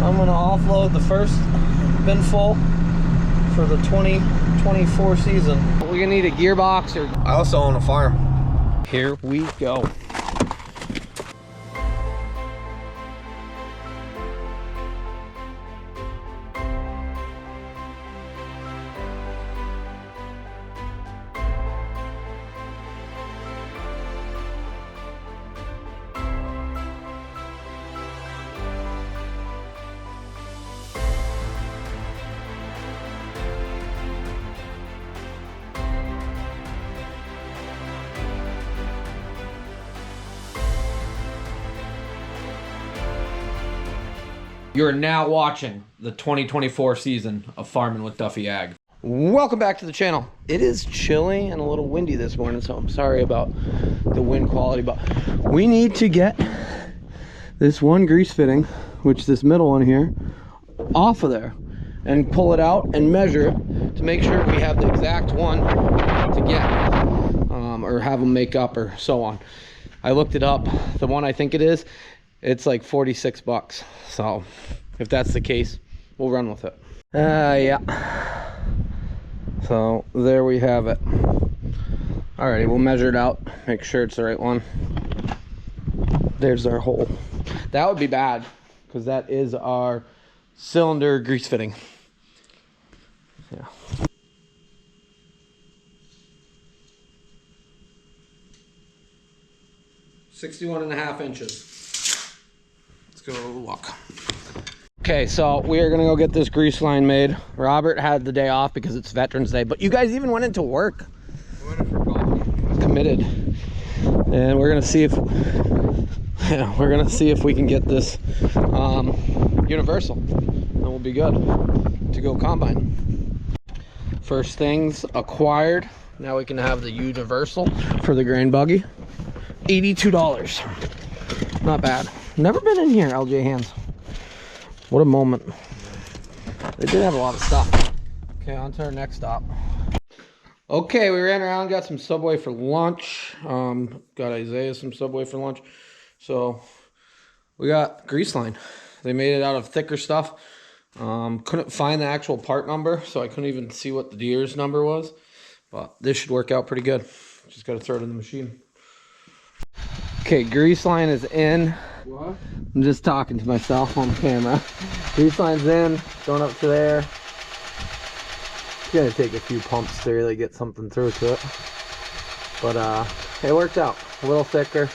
I'm gonna offload the first bin full for the 2024 season. We're gonna need a gearbox, or I also own a farm. Here we go. You're now watching the 2024 season of Farming with Duffy Ag. Welcome back to the channel. It is chilly and a little windy this morning, so I'm sorry about the wind quality, but we need to get this one grease fitting, which is this middle one here, off of there and pull it out and measure it to make sure we have the exact one to get, or have them make up or so on. I looked it up. The one I think it is, it's like 46 bucks. So if that's the case, we'll run with it. Yeah. So there we have it. Alrighty, we'll measure it out, make sure it's the right one. There's our hole. That would be bad because that is our cylinder grease fitting. Yeah. .61.5 inches. Go look. Okay, so we are gonna go get this grease line made. Robert had the day off because it's Veterans Day, but you guys even went into work. I went in for golf. Committed. And we're gonna see if we can get this universal, and we'll be good to go combine. First things acquired. Now we can have the universal for the grain buggy. $82. Not bad. Never been in here, LJ Hands. What a moment. They did have a lot of stuff. Okay, on to our next stop. Okay, we ran around, got some Subway for lunch. Got Isaiah some Subway for lunch. So we got grease line. They made it out of thicker stuff. Couldn't find the actual part number, so I couldn't even see what the Deere's number was. But this should work out pretty good. Just got to throw it in the machine. Okay, grease line is in. What? I'm just talking to myself on camera. Grease line's in, going up to there. It's gonna take a few pumps to really get something through to it. But it worked out. A little thicker,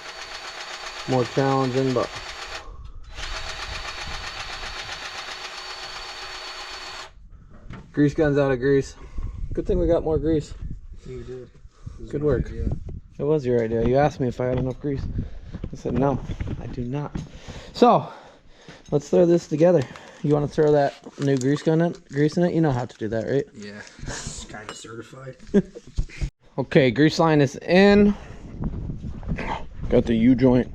more challenging, but grease gun's out of grease. Good thing we got more grease. You did. Good work. It was your idea. You asked me if I had enough grease. I said, no, I do not. So, let's throw this together. You want to throw that new grease in it? You know how to do that, right? Yeah, it's kind of certified. Okay, grease line is in. Got the U-joint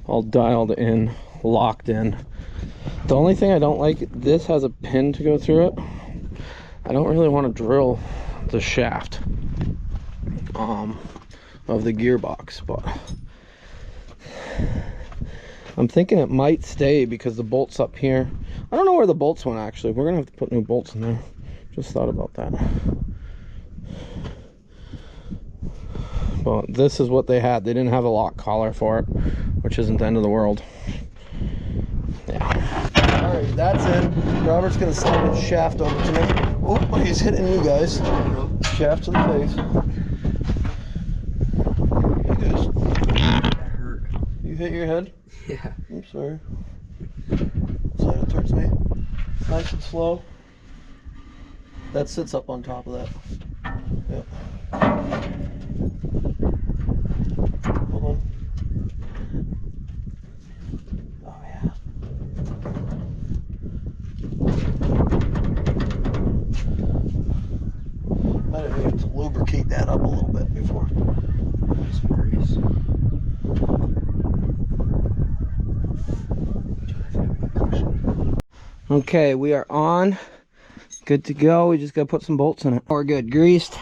all dialed in, locked in. The only thing I don't like, this has a pin to go through it. I don't really want to drill the shaft of the gearbox, but I'm thinking it might stay because the bolt's up here. I don't know where the bolts went actually. We're gonna have to put new bolts in there. Just thought about that. But this is what they had. They didn't have a lock collar for it, which isn't the end of the world. Yeah. Alright, that's in. Robert's gonna slide his shaft over to me. Oh, he's hitting you guys. Shaft to the face. You hit your head? Yeah. I'm sorry. Slide it towards me. Nice and slow. That sits up on top of that. Yep. Hold on. Oh yeah. Might have needed to lubricate that up a little bit before. Some grease. Okay, we are on. Good to go. We just gotta put some bolts in it. We're good. Greased.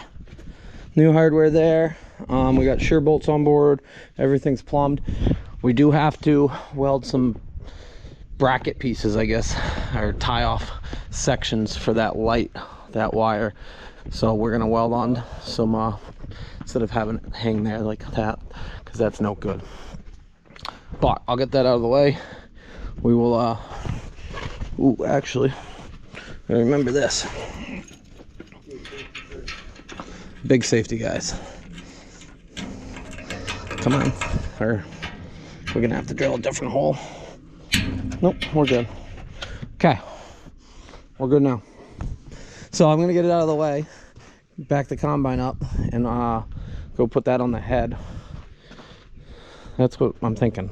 New hardware there. We got sure bolts on board. Everything's plumbed. We do have to weld some bracket pieces, I guess, or tie off sections for that light, that wire. So we're gonna weld on some instead of having it hang there like that, because that's no good. But I'll get that out of the way. We will ooh, actually, I remember this. Big safety, guys. Come on. Or we're gonna have to drill a different hole. Nope, we're good. Okay, we're good now. So I'm gonna get it out of the way, back the combine up, and go put that on the head. That's what I'm thinking.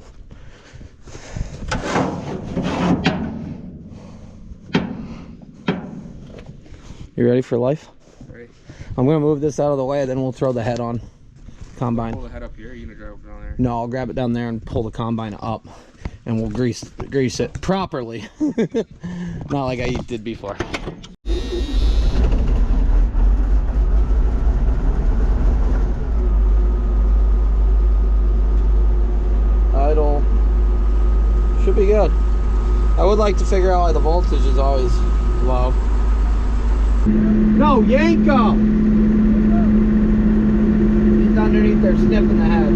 You ready for life? Ready. I'm gonna move this out of the way, then we'll throw the head on. Combine. Pull the head up here. Are you gonna drive it down there? No, I'll grab it down there and pull the combine up, and we'll grease it properly. Not like I did before. Idle. Should be good. I would like to figure out why the voltage is always low. No, Yanko! He's underneath there sniffing the head.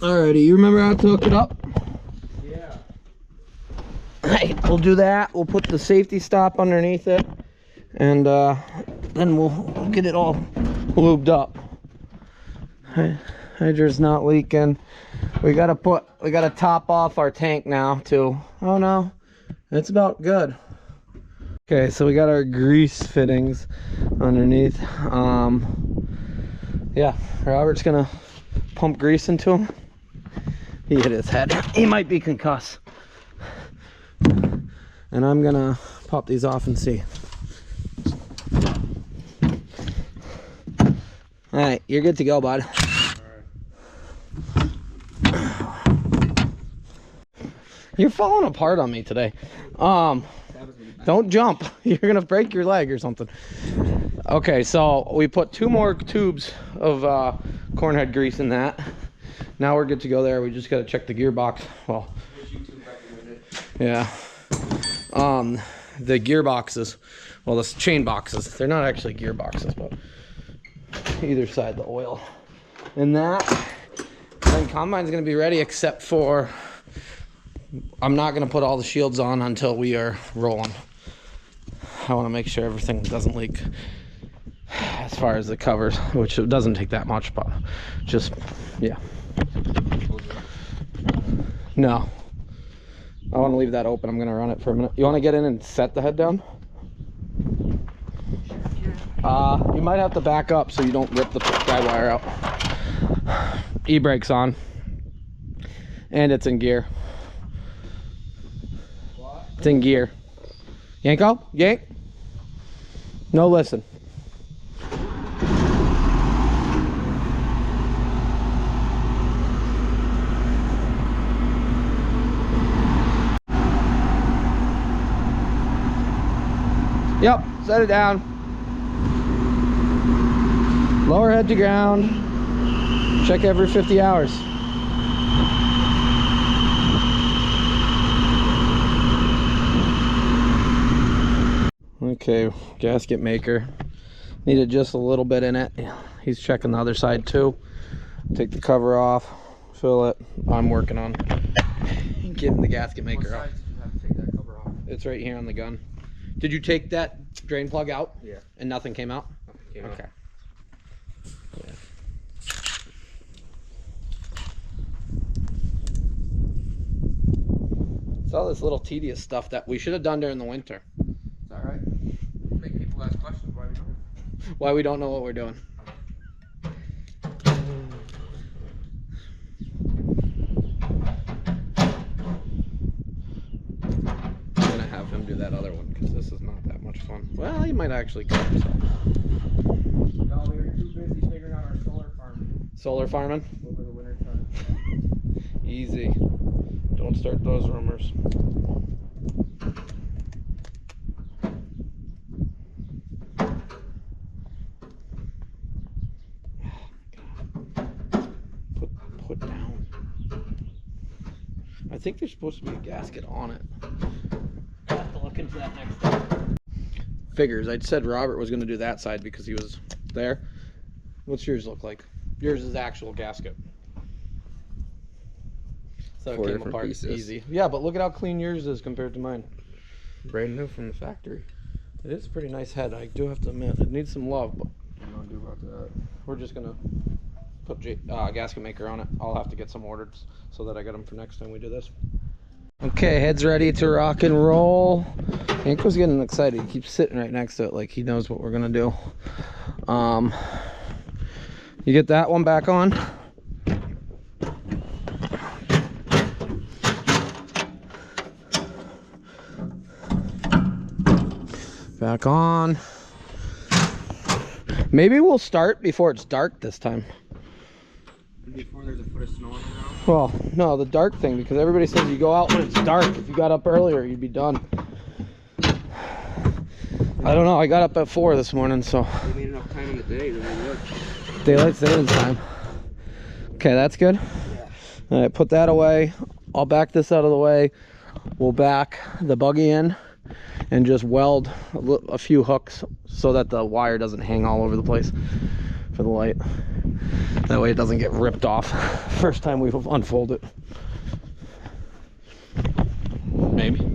Alrighty, you remember how to hook it up? Yeah. Hey, we'll do that. We'll put the safety stop underneath it, and then we'll get it all lubed up. Hydra's not leaking. We gotta top off our tank now too. Oh no, it's about good. Okay, so we got our grease fittings underneath. Yeah, Robert's gonna pump grease into him. He hit his head. He might be concussed. And I'm gonna pop these off and see. All right, you're good to go, bud. You're falling apart on me today. Don't jump. You're gonna break your leg or something. Okay, so we put 2 more tubes of cornhead grease in that. Now we're good to go there. We just gotta check the gearbox. Well, yeah. The gearboxes, well, the chain boxes, they're not actually gearboxes, but either side, the oil. And that, then combine's gonna be ready, except for I'm not gonna put all the shields on until we are rolling. I wanna make sure everything doesn't leak as far as the covers, which it doesn't take that much, but just, yeah. No. I want to leave that open. I'm going to run it for a minute. You want to get in and set the head down? You might have to back up so you don't rip the guide wire out. E-brake's on. And it's in gear. It's in gear. Yanko? Yank? No, listen. Yep, set it down. Lower head to ground. Check every 50 hours. Okay, gasket maker. Needed just a little bit in it. He's checking the other side too. Take the cover off, fill it. I'm working on getting the gasket maker out. What size did you have to take that cover off? It's right here on the gun. Did you take that drain plug out? Yeah. And nothing came out? Nothing came Okay. out. Yeah. It's all this little tedious stuff that we should have done during the winter. Is that right? Make people ask questions why we don't. Why we don't know what we're doing. I'm gonna have him do that other one because this is not that much fun. Well, he might actually cut himself. No, we were too busy figuring out our solar farm Solar farming? over the winter time. Easy. Don't start those rumors. Put down. I think there's supposed to be a gasket on it. I'll have to look into that next time. Figures. I'd said Robert was going to do that side because he was there. What's yours look like? Yours is actual gasket. So it 4 came different apart pieces. easy. Yeah, but look at how clean yours is compared to mine. Brand new from the factory. It is a pretty nice head. I do have to admit, it needs some love, but What do you want to do about that? we're just gonna put gasket maker on it. I'll have to get some ordered so that I get them for next time we do this. Okay, head's ready to rock and roll. Hanko's getting excited. He keeps sitting right next to it like he knows what we're gonna do. You get that one back on. Back on. Maybe we'll start before it's dark this time. Before there's a foot of snow on the ground? Well, no, the dark thing, because everybody says you go out when it's dark. If you got up earlier, you'd be done. I don't know. I got up at 4 this morning, so. We made enough time in the day, then we would. Daylight savings time. Okay, that's good. Yeah. All right, put that away. I'll back this out of the way. We'll back the buggy in and just weld a few hooks so that the wire doesn't hang all over the place for the light. That way it doesn't get ripped off first time we unfold it. Maybe.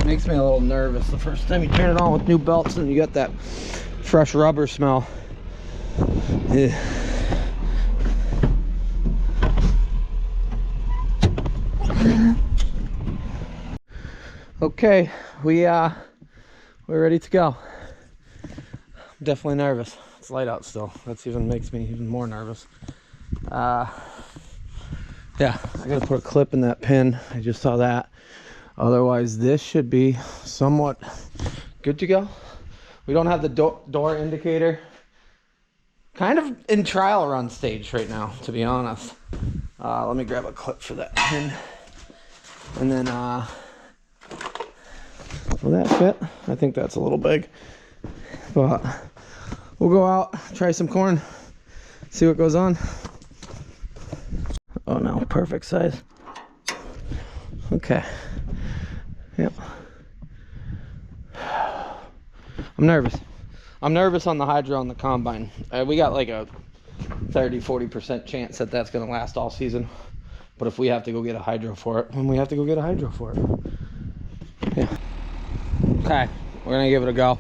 Makes me a little nervous the first time you turn it on with new belts and you get that fresh rubber smell. Yeah. Okay, we're ready to go. I'm definitely nervous. It's light out still. That's even makes me even more nervous. Yeah, I gotta put a clip in that pin. I just saw that. Otherwise, this should be somewhat good to go. We don't have the door indicator. Kind of in trial run stage right now, to be honest. Let me grab a clip for that pin. And then, will that fit? I think that's a little big. But we'll go out, try some corn, see what goes on. Oh no, perfect size. Okay. Yep. I'm nervous. I'm nervous on the hydro on the combine. We got like a 30-40% chance that that's going to last all season. But if we have to go get a hydro for it, then we have to go get a hydro for it. Yeah. Okay, we're gonna give it a go.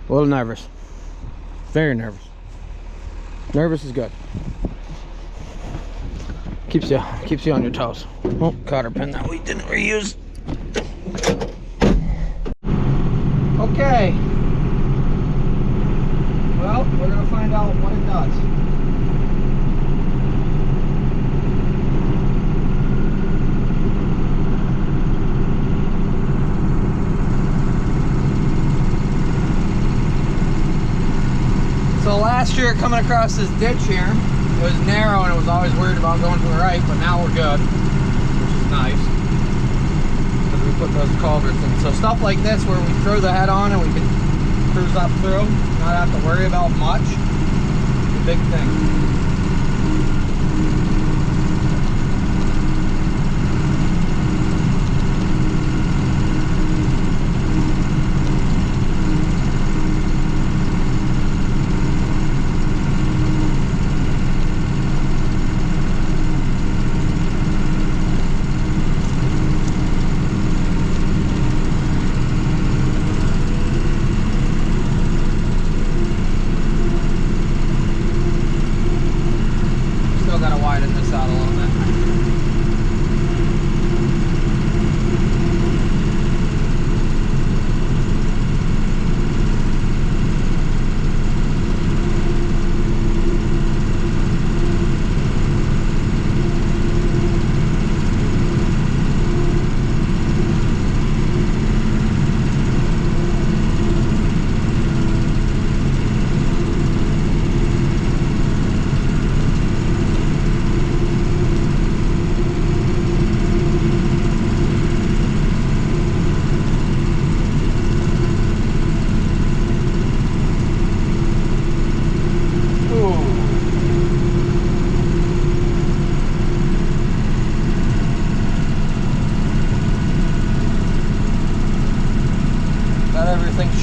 A little nervous. Very nervous. Nervous is good. Keeps you on your toes. Oh, cotter pin that we didn't reuse. Okay. Well, we're gonna find out what it does. So last year coming across this ditch here, it was narrow and it was always worried about going to the right, but now we're good, which is nice. Because we put those culverts in. So stuff like this where we throw the head on and we can cruise up through, not have to worry about much, it's a big thing.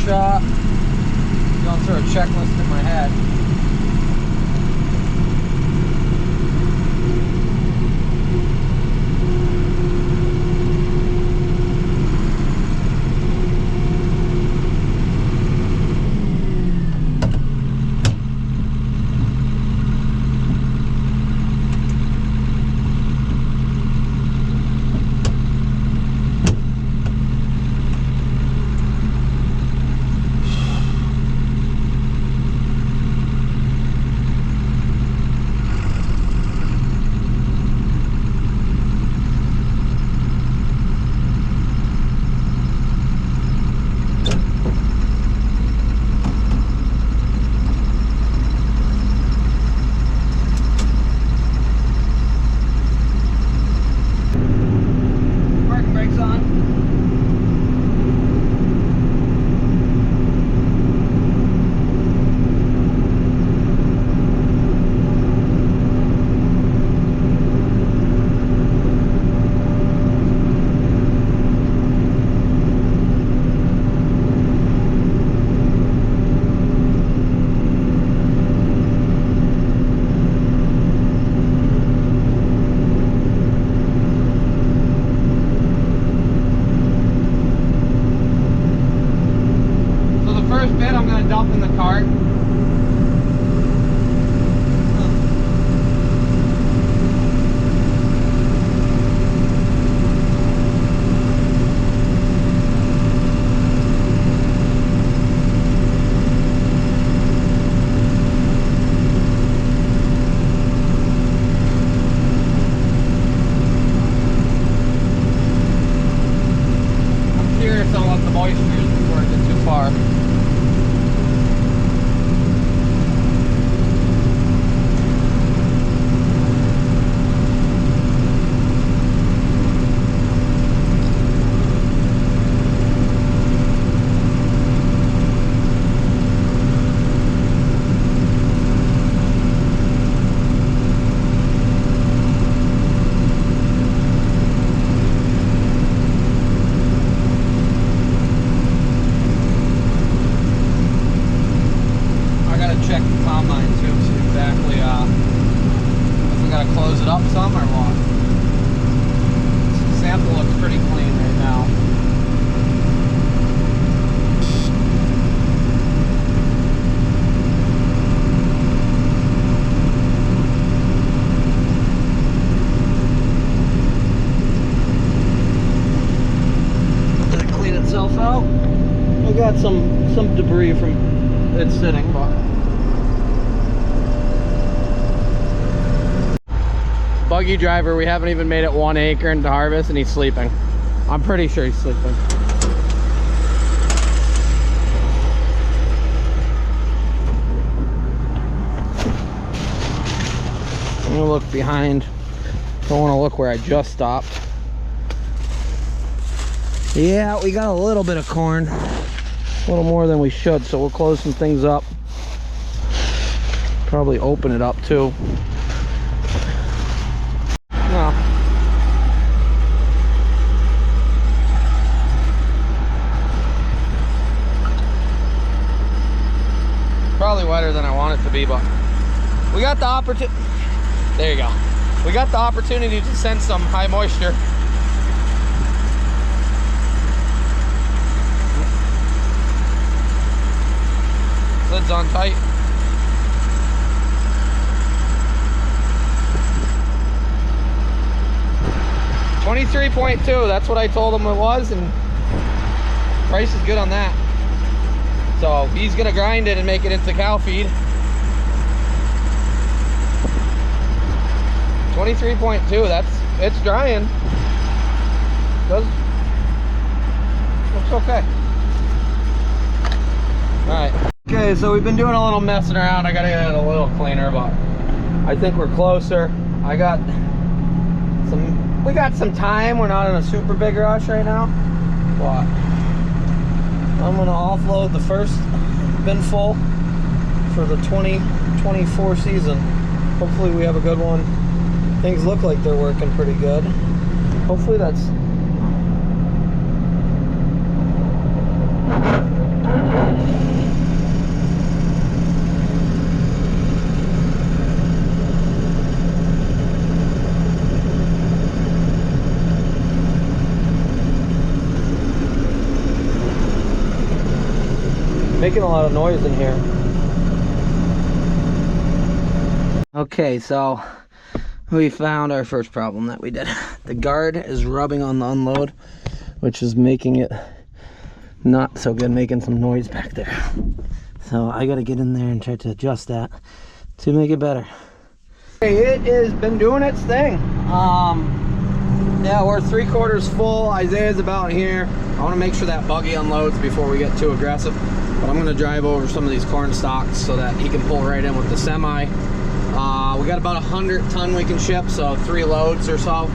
Shot. Going through a checklist in my head. Dump in the cart. I'm curious on what the moisture is before I get too far. Check the combine too, see exactly if we gotta close it up some or what. This sample looks pretty clean right now. got some debris from it sitting, but buggy driver, we haven't even made it 1 acre into harvest and he's sleeping. I'm pretty sure he's sleeping. I'm gonna look behind. Don't want to look where I just stopped. Yeah, we got a little bit of corn. A little more than we should, so we'll close some things up. Probably open it up too. No. Probably wetter than I want it to be, but we got the opportunity. There you go. We got the opportunity to sense some high moisture. Lid's on tight. $23.2, that's what I told him it was, and price is good on that. So he's gonna grind it and make it into cow feed. 23.2, it's drying. Looks okay. Alright. Okay, so we've been doing a little messing around. I gotta get it a little cleaner, but I think we're closer. We got some time. We're not in a super big rush right now. But I'm gonna offload the first bin full for the 2024 season. Hopefully we have a good one. Things look like they're working pretty good. Hopefully that's... making a lot of noise in here. Okay, so we found our first problem that we did. The guard is rubbing on the unload, which is making it not so good, making some noise back there. So I gotta get in there and try to adjust that to make it better. Okay, it has been doing its thing. Yeah, we're 3/4 full. Isaiah's about here. I want to make sure that buggy unloads before we get too aggressive. But I'm gonna drive over some of these corn stalks so that he can pull right in with the semi. We got about 100 ton we can ship, so 3 loads or so.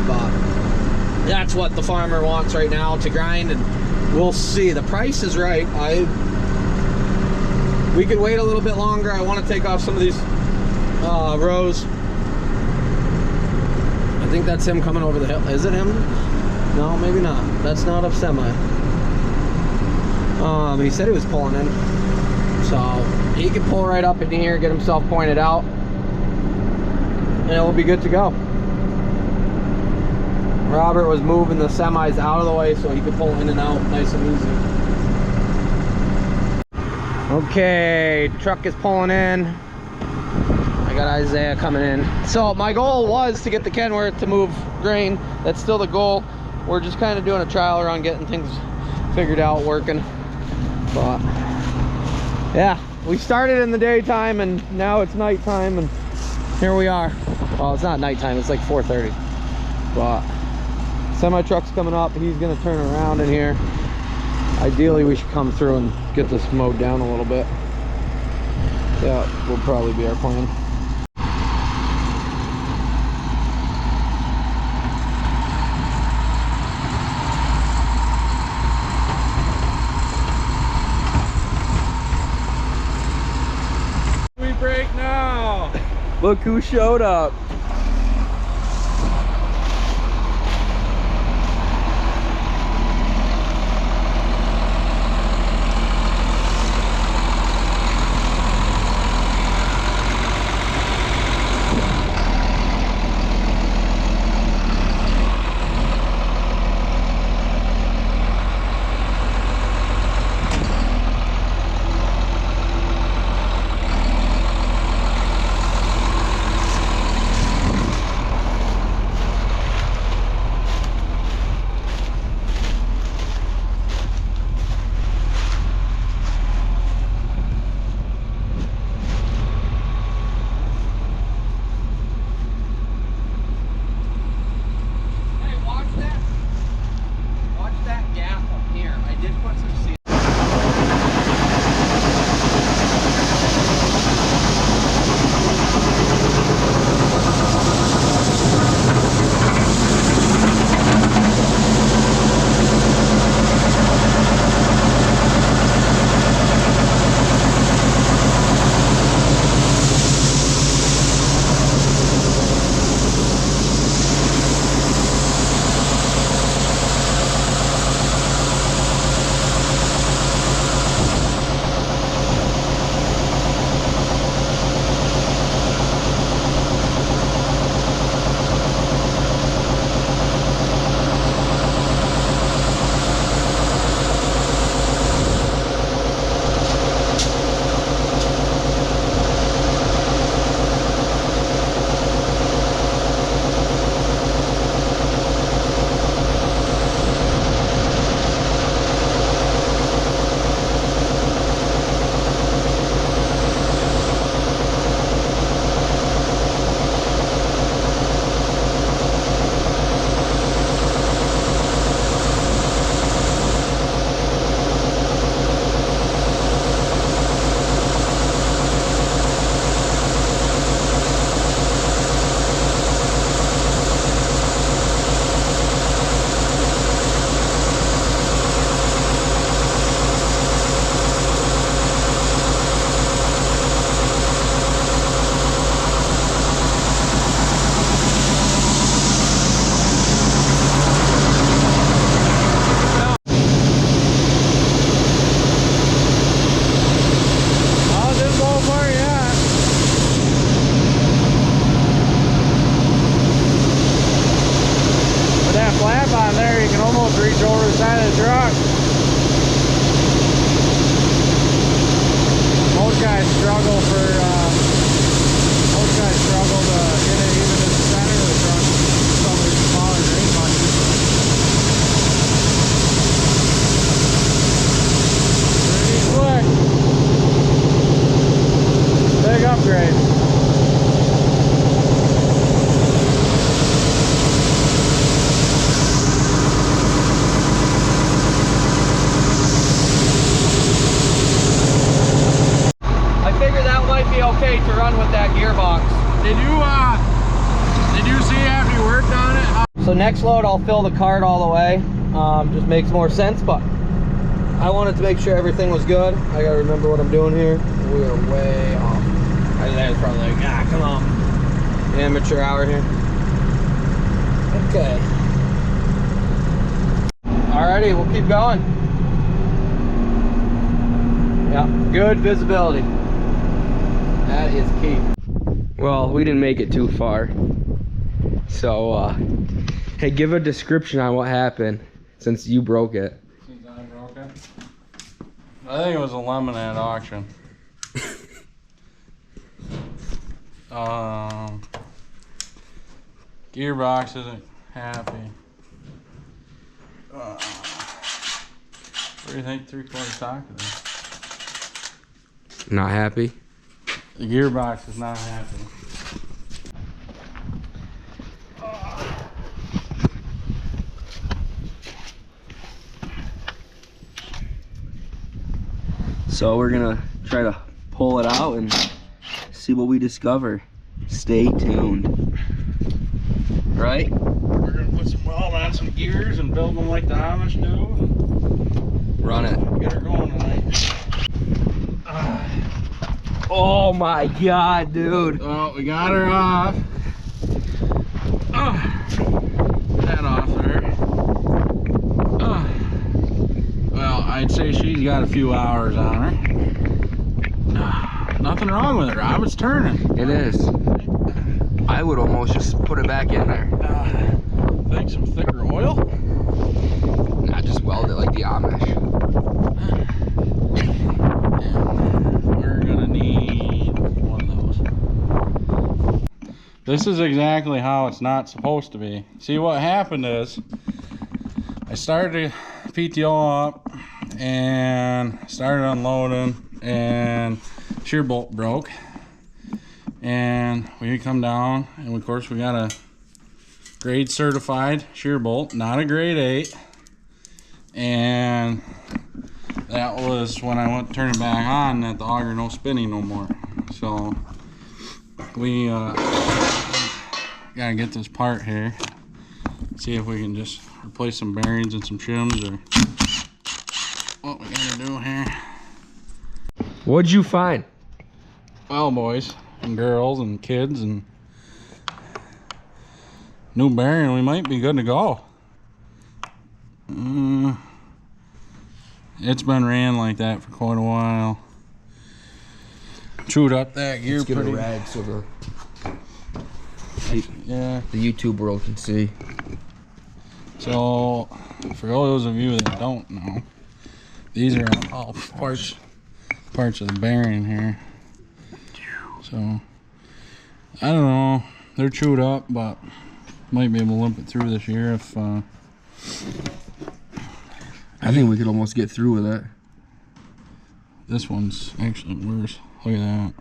But that's what the farmer wants right now to grind, and we'll see. The price is right. We could wait a little bit longer. I want to take off some of these rows. I think that's him coming over the hill. Is it him? No, maybe not. That's not a semi. He said he was pulling in, so he can pull right up in here, get himself pointed out, and it will be good to go. Robert was moving the semis out of the way so he could pull in and out nice and easy. Okay, truck is pulling in. I got Isaiah coming in. So my goal was to get the Kenworth to move grain. That's still the goal. We're just kind of doing a trial run, getting things figured out, working. But yeah, we started in the daytime and now it's nighttime, and here we are. Well, it's not nighttime, it's like 4:30. But semi truck's coming up. He's gonna turn around in here. Ideally we should come through and get this mowed down a little bit. That will probably be our plan. Break now. Look who showed up. upgrade. I figured that might be okay to run with that gearbox. Did you see after you worked on it? So next load I'll fill the cart all the way. Just makes more sense, but I wanted to make sure everything was good. I gotta remember what I'm doing here. We are way off. That's probably like, ah, come on. Amateur hour here. Okay. Alrighty, we'll keep going. Yeah, good visibility. That is key. Well, we didn't make it too far. So, hey, give a description on what happened since you broke it. Since I broke it? I think it was a lemonade auction. Gearbox isn't happy. What do you think 3/4 socket is? Not happy? The gearbox is not happy. So we're gonna try to pull it out and see what we discover. Stay tuned. Right? We're gonna put some weld on some gears and build them like the Amish do. Run it. Get her going tonight. Oh my god, dude. Well, we got her off. That off there. Well, I'd say she's got a few hours on her. Nothing wrong with it, Rob. It's turning. It is. I would almost just put it back in there. Think some thicker oil? Not just weld it like the Amish. We're gonna need one of those. This is exactly how it's not supposed to be. See, what happened is I started PTO up and started unloading and shear bolt broke, and we come down and of course we got a grade certified shear bolt, not a grade 8, and that was when I went to turn it back on that the auger no spinning no more. So we gotta get this part here, see if we can just replace some bearings and some shims or what we gotta do here. What'd you find? Well, boys and girls and kids and new bearing, we might be good to go. It's been ran like that for quite a while. Chewed up that gear Let's get a pretty. rag so Yeah. the YouTube world can see. So, for those of you that don't know, these are all parts of the bearing here. So, I don't know. They're chewed up, but might be able to limp it through this year if. I think we could almost get through with it. This one's actually worse. Look at that.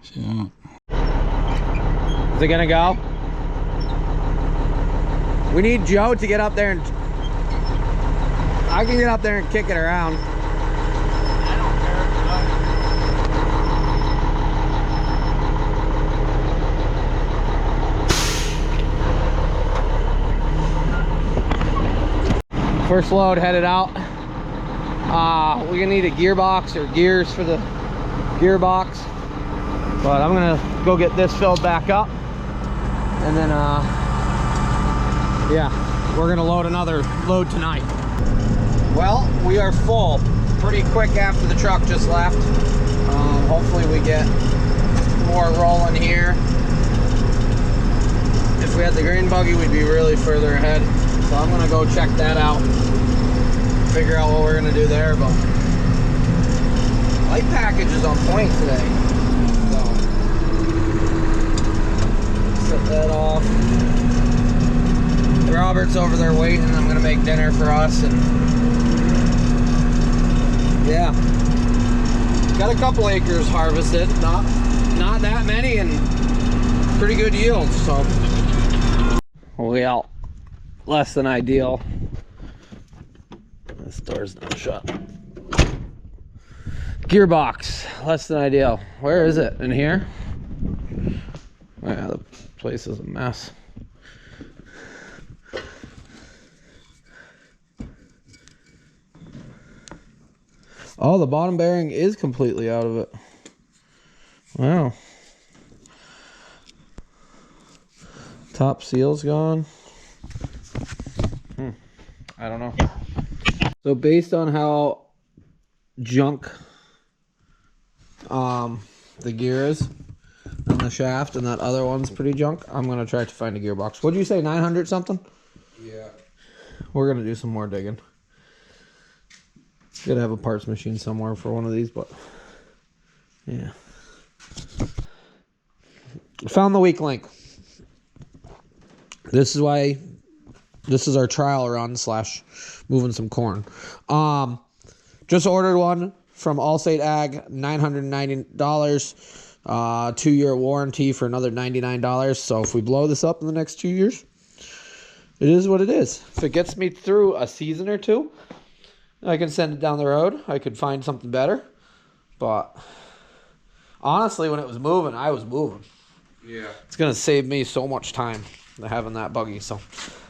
See that? Is it gonna go? We need Joe to get up there and I can get up there and kick it around. First load headed out. We're gonna need a gearbox or gears for the gearbox, but I'm gonna go get this filled back up, and then yeah, we're gonna load another load tonight. Well, we are full pretty quick after the truck just left. Hopefully we get more rolling here. If we had the green buggy, we'd be really further ahead. So I'm gonna go check that out, figure out what we're gonna do there. But light package is on point today. So set that off. Robert's over there waiting. I'm gonna make dinner for us, and yeah, got a couple acres harvested, not that many, and pretty good yields. So, well, less than ideal. This door's not shut. Gearbox, less than ideal. Where is it? In here? Oh, yeah, the place is a mess. Oh, the bottom bearing is completely out of it. Wow. Top seal's gone. I don't know. So based on how junk the gear is and the shaft, and that other one's pretty junk, I'm gonna try to find a gearbox. What'd you say, 900 something? Yeah. We're gonna do some more digging. Gotta have a parts machine somewhere for one of these, but yeah. Found the weak link. This is our trial run / moving some corn. Just ordered one from Allstate Ag, $990. 2-year warranty for another $99. So if we blow this up in the next 2 years, it is what it is. If it gets me through a season or two, I can send it down the road. I could find something better. But honestly, when it was moving, I was moving. Yeah. It's going to save me so much time having that buggy. So,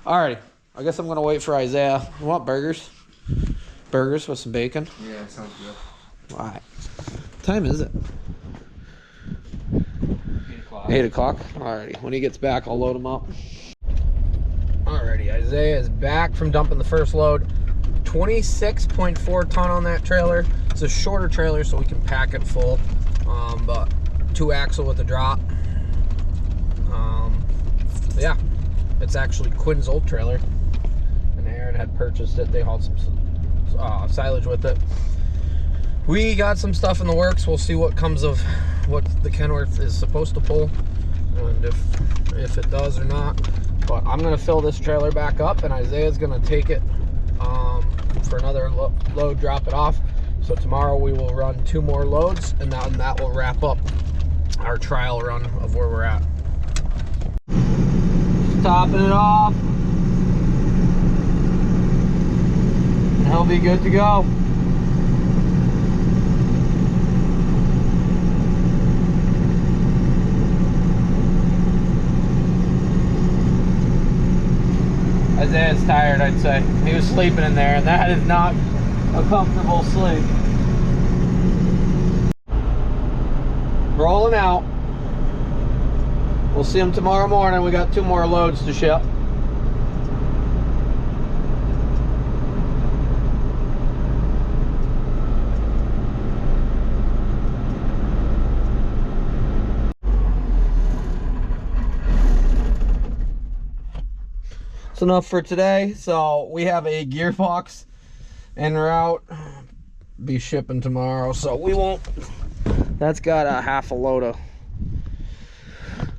alrighty. I guess I'm going to wait for Isaiah. You want burgers? Burgers with some bacon? Yeah, sounds good. All right. What time is it? 8 o'clock? Alrighty. When he gets back, I'll load him up. Alrighty. Isaiah is back from dumping the first load. 26.4 ton on that trailer. It's a shorter trailer, so we can pack it full. But 2 axle with a drop. Yeah, it's actually Quinn's old trailer, and Aaron had purchased it. They hauled some silage with it. We got some stuff in the works. We'll see what comes of what the Kenworth is supposed to pull, and if it does or not. But I'm gonna fill this trailer back up, and Isaiah's gonna take it for another load, drop it off. So tomorrow we will run 2 more loads, and that will wrap up our trial run of where we're at. Topping it off, and he'll be good to go. Isaiah's tired, I'd say. He was sleeping in there, and that is not a comfortable sleep. Rolling out. We'll see him tomorrow morning. We got 2 more loads to ship. That's enough for today. So we have a gearbox en route. Be shipping tomorrow, so we won't. That's got a half a load of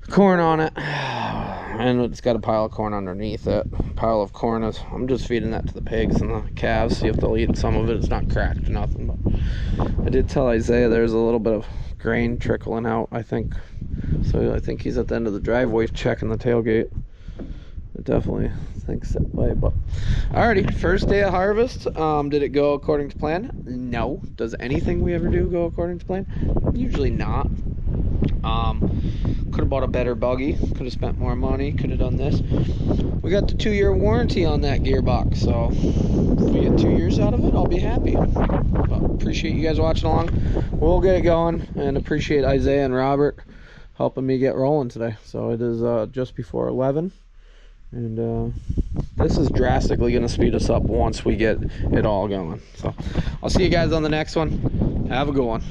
corn on it, and it's got a pile of corn underneath it. Pile of corn is, I'm just feeding that to the pigs and the calves, see if they'll eat some of it. It's not cracked or nothing, but I did tell Isaiah there's a little bit of grain trickling out, I think. So I think he's at the end of the driveway checking the tailgate. It definitely thinks that way. But alrighty, first day of harvest. Did it go according to plan? No. Does anything we ever do go according to plan? Usually not. Could have bought a better buggy, could have spent more money, could have done this. We got the 2-year warranty on that gearbox, so if we get 2 years out of it, I'll be happy. But appreciate you guys watching along. We'll get it going, and appreciate Isaiah and Robert helping me get rolling today. So it is just before 11, and this is drastically going to speed us up once we get it all going. So I'll see you guys on the next one. Have a good one.